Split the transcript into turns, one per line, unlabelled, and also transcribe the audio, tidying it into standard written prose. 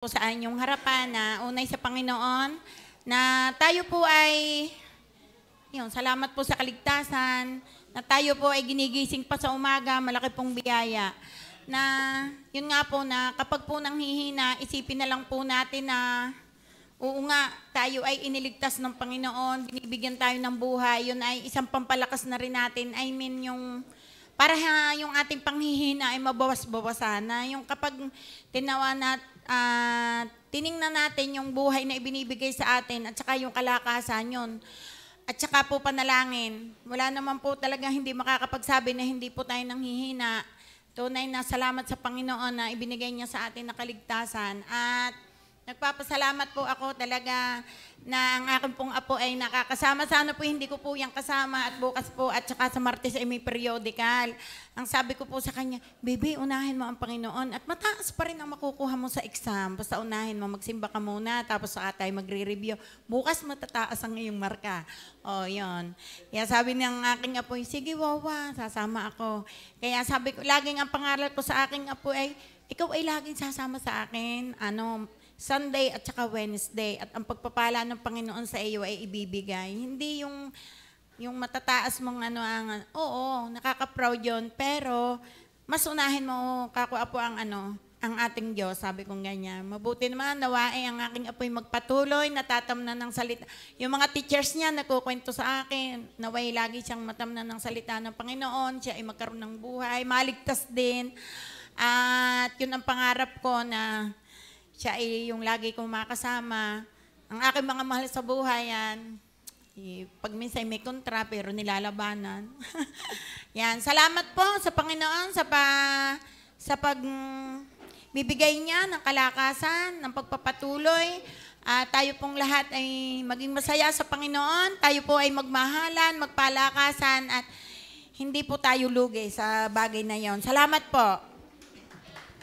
po sa inyong harapan na unay sa Panginoon na tayo po ay salamat po sa kaligtasan, na tayo po ay ginigising pa sa umaga, malaki pong biyaya. Na yun nga po na kapag po nanghihina, isipin na lang po natin na oo nga, tayo ay iniligtas ng Panginoon, binibigyan tayo ng buhay, yun ay isang pampalakas na rin natin. I mean yung para yung ating panghihina ay mabawas-bawasan na yung kapag tiningnan natin yung buhay na ibinibigay sa atin at saka yung kalakasan yun. At saka po panalangin. Wala naman po talaga hindi makakapagsabi na hindi po tayo nanghihina. Tunay na salamat sa Panginoon na ibinigay niya sa atin na kaligtasan. At nagpapasalamat po ako talaga na ang aking pong apo ay nakakasama. Sana po hindi ko po yan kasama at bukas po at saka sa Martes ay may periodical. Ang sabi ko po sa kanya, baby, unahin mo ang Panginoon at mataas pa rin ang makukuha mo sa exam. Basta unahin mo, magsimba ka muna tapos saka tayo magre-review. Bukas matataas ang iyong marka. O, yun. Kaya sabi ng aking apo, sige, wawa, sasama ako. Kaya sabi ko, laging ang pangaral ko sa aking apo ay, ikaw ay laging sasama sa akin. Sunday at saka Wednesday at ang pagpapala ng Panginoon sa iyo ay ibibigay. Hindi yung matataas mong oo, nakaka-proud yun, pero mas unahin mo kako-apo ang ating Diyos, sabi kong ganyan. Mabuti naman, nawaay ang aking apo'y magpatuloy, natatamnan ng salita. Yung mga teachers niya, nagkukwento sa akin, naway lagi siyang matamnan ng salita ng Panginoon, siya ay magkaroon ng buhay, maligtas din. At yun ang pangarap ko na siya ay yung lagi kong makasama. Ang aking mga mahal sa buhay yan, pag minsan may kontra pero nilalabanan. Yan, salamat po sa Panginoon sa pagbibigay niya ng kalakasan, ng pagpapatuloy. Tayo pong lahat ay maging masaya sa Panginoon. Tayo po ay magmahalan, magpalakasan at hindi po tayo lugi sa bagay na yon. Salamat po.